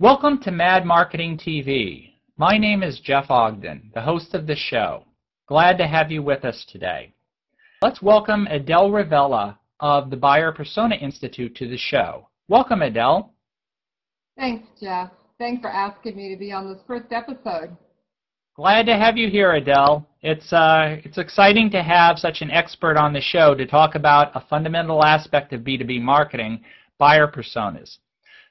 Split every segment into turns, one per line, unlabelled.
Welcome to Mad Marketing TV. My name is Jeff Ogden, the host of the show. Glad to have you with us today. Let's welcome Adele Revella of the Buyer Persona Institute to the show. Welcome, Adele.
Thanks, Jeff. Thanks for asking me to be on this first episode.
Glad to have you here, Adele. It's exciting to have such an expert on the show to talk about a fundamental aspect of B2B marketing, buyer personas.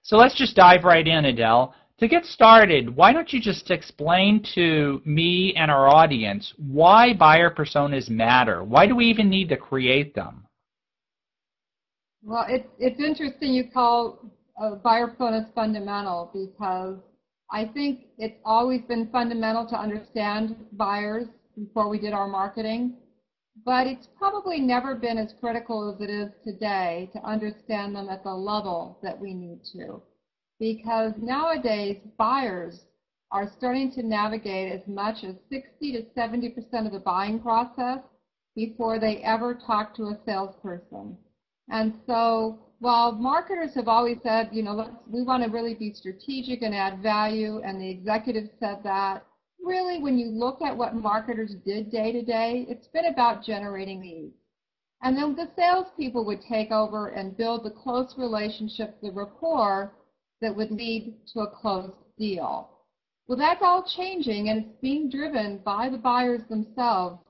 So let's just dive right in, Adele. To get started, why don't you just explain to me and our audience why buyer personas matter? Why do we even need to create them?
Well, it's interesting you call buyer personas fundamental, because I think it's always been fundamental to understand buyers before we did our marketing, but it's probably never been as critical as it is today to understand them at the level that we need to. Because nowadays, buyers are starting to navigate as much as 60 to 70% of the buying process before they ever talk to a salesperson. And so while marketers have always said, we want to really be strategic and add value, and the executives said that, really, when you look at what marketers did day to day, it's been about generating leads. And then the salespeople would take over and build the close relationship, the rapport that would lead to a closed deal. Well, that's all changing, and it's being driven by the buyers themselves,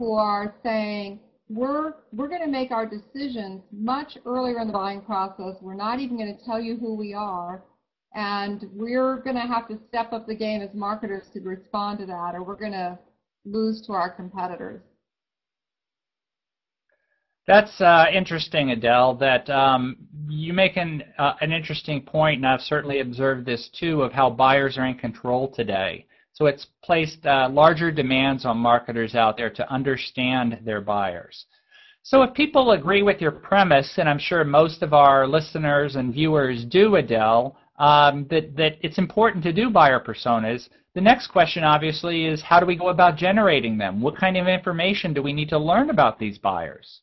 who are saying, we're going to make our decisions much earlier in the buying process. We're not even going to tell you who we are. And we're going to have to step up the game as marketers to respond to that, or we're going to lose to our competitors.
That's interesting, Adele, that you make an interesting point, and I've certainly observed this too, of how buyers are in control today. So it's placed larger demands on marketers out there to understand their buyers. So if people agree with your premise, and I'm sure most of our listeners and viewers do, Adele, that it's important to do buyer personas, the next question obviously is, how do we go about generating them? What kind of information do we need to learn about these buyers?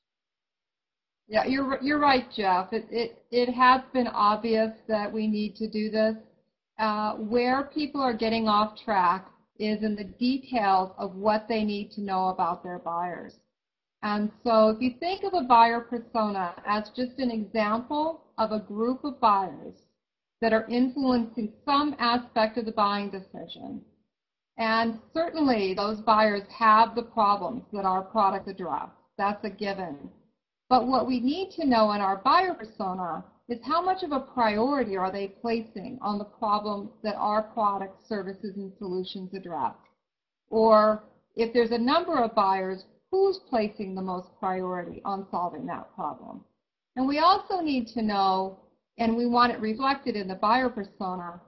Yeah, you're right, Jeff. It has been obvious that we need to do this. Where people are getting off track is in the details of what they need to know about their buyers. And so if you think of a buyer persona as just an example of a group of buyers that are influencing some aspect of the buying decision, and certainly those buyers have the problems that our product address. That's a given. But what we need to know in our buyer persona is how much of a priority are they placing on the problem that our product, services, and solutions address? Or if there's a number of buyers, who's placing the most priority on solving that problem? And we also need to know, and we want it reflected in the buyer persona,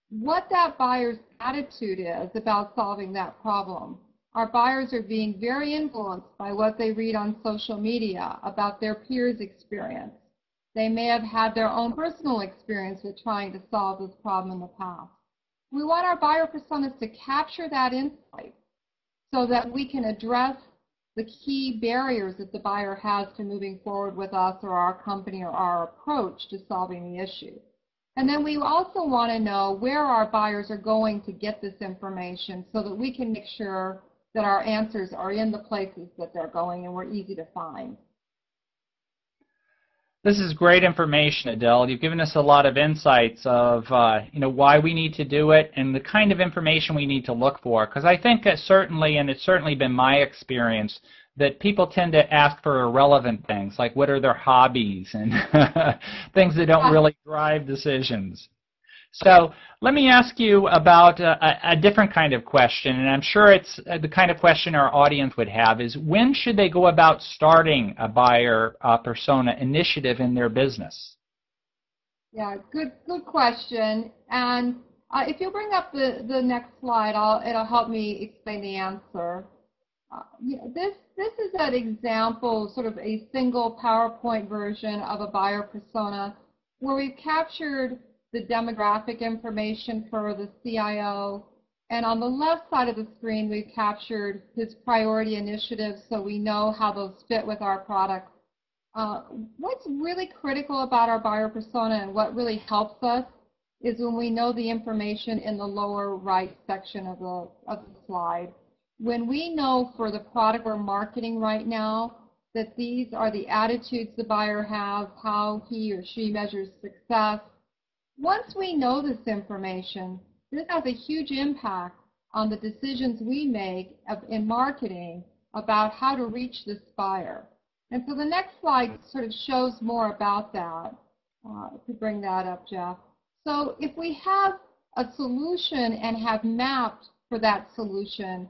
what that buyer's attitude is about solving that problem. Our buyers are being very influenced by what they read on social media about their peers' experience. They may have had their own personal experience with trying to solve this problem in the past. We want our buyer personas to capture that insight so that we can address the key barriers that the buyer has to moving forward with us or our company or our approach to solving the issue. And then we also want to know where our buyers are going to get this information so that we can make sure that our answers are in the places that they're going and we're easy to find.
This is great information, Adele. You've given us a lot of insights of why we need to do it and the kind of information we need to look for. Because I think that certainly, and it's certainly been my experience, that people tend to ask for irrelevant things, like what are their hobbies and things that don't really drive decisions. So let me ask you about a different kind of question, and I'm sure it's the kind of question our audience would have, is when should they go about starting a buyer persona initiative in their business?
Yeah, good question. And if you bring up the next slide, it'll help me explain the answer. This is an example, sort of a single PowerPoint version of a buyer persona where we've captured the demographic information for the CIO, and on the left side of the screen we've captured his priority initiatives so we know how those fit with our product. What's really critical about our buyer persona and what really helps us is when we know the information in the lower right section of the slide. When we know for the product we're marketing right now that these are the attitudes the buyer has, how he or she measures success, once we know this information, this has a huge impact on the decisions we make in marketing about how to reach this buyer. And so the next slide sort of shows more about that. If you bring that up, Jeff. So if we have a solution and have mapped for that solution,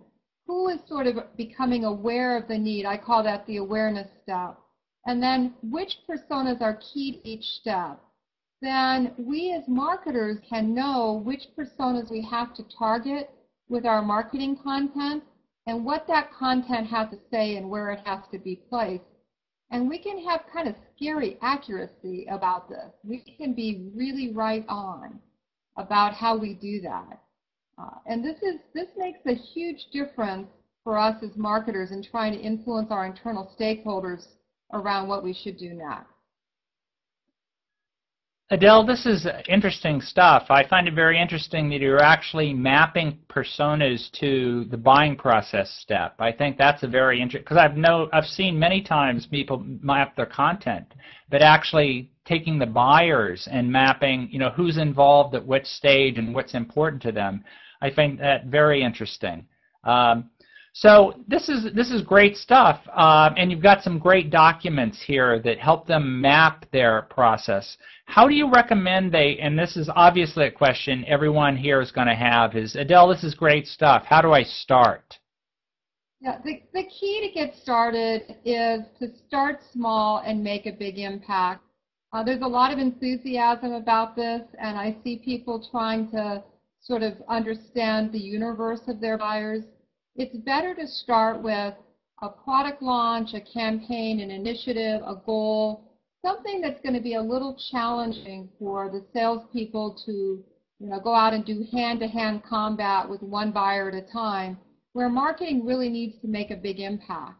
who is sort of becoming aware of the need? I call that the awareness step. And then which personas are key to each step? Then we as marketers can know which personas we have to target with our marketing content and what that content has to say and where it has to be placed. And we can have kind of scary accuracy about this. We can be really right on about how we do that. And this makes a huge difference for us as marketers in trying to influence our internal stakeholders around what we should do next.
Adele, this is interesting stuff. I find it very interesting that you're actually mapping personas to the buying process step. I think that's a very interesting, because I've seen many times people map their content, but actually taking the buyers and mapping, who's involved at which stage and what's important to them. I find that very interesting. So this is great stuff, and you've got some great documents here that help them map their process. How do you recommend and this is obviously a question everyone here is going to have, is, Adele, this is great stuff. How do I start?
Yeah, the key to get started is to start small and make a big impact. There's a lot of enthusiasm about this, and I see people trying to sort of understand the universe of their buyers. It's better to start with a product launch, a campaign, an initiative, a goal, something that's going to be a little challenging for the salespeople to go out and do hand-to-hand combat with one buyer at a time, where marketing really needs to make a big impact.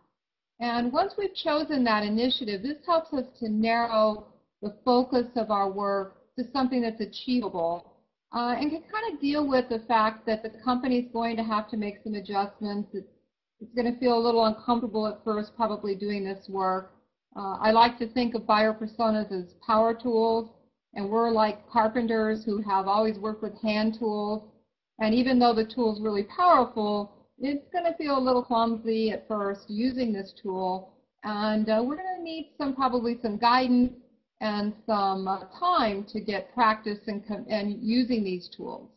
And once we've chosen that initiative, this helps us to narrow the focus of our work to something that's achievable. And can kind of deal with the fact that the company is going to have to make some adjustments. It's going to feel a little uncomfortable at first probably doing this work. I like to think of buyer personas as power tools, and we're like carpenters who have always worked with hand tools. And even though the tool is really powerful, it's going to feel a little clumsy at first using this tool. And we're going to need probably some guidance and some time to get practice and using these tools.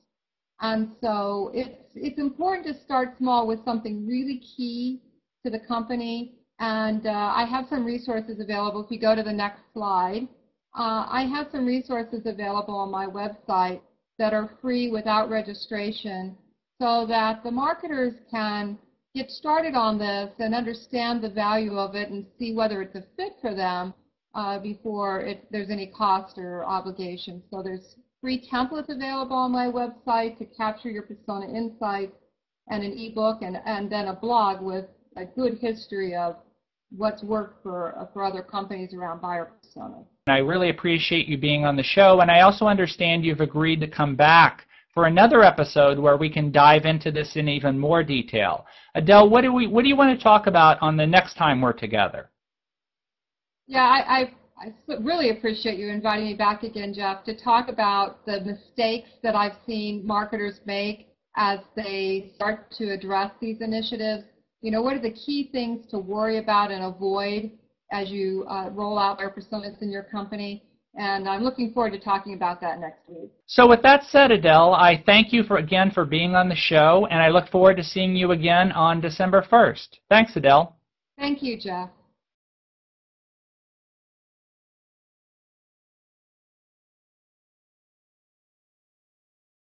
And so it's important to start small with something really key to the company. And I have some resources available. If you go to the next slide, I have some resources available on my website that are free without registration, so that the marketers can get started on this and understand the value of it and see whether it's a fit for them before there's any cost or obligation. So there's free templates available on my website to capture your persona insights, and an ebook, and then a blog with a good history of what's worked for other companies around buyer personas.
I really appreciate you being on the show, and I also understand you've agreed to come back for another episode where we can dive into this in even more detail. Adele, what do you want to talk about on the next time we're together?
Yeah, I really appreciate you inviting me back again, Jeff, to talk about the mistakes that I've seen marketers make as they start to address these initiatives. What are the key things to worry about and avoid as you roll out buyer personas in your company? And I'm looking forward to talking about that next week.
So with that said, Adele, I thank you again for being on the show, and I look forward to seeing you again on December 1st. Thanks, Adele.
Thank you, Jeff.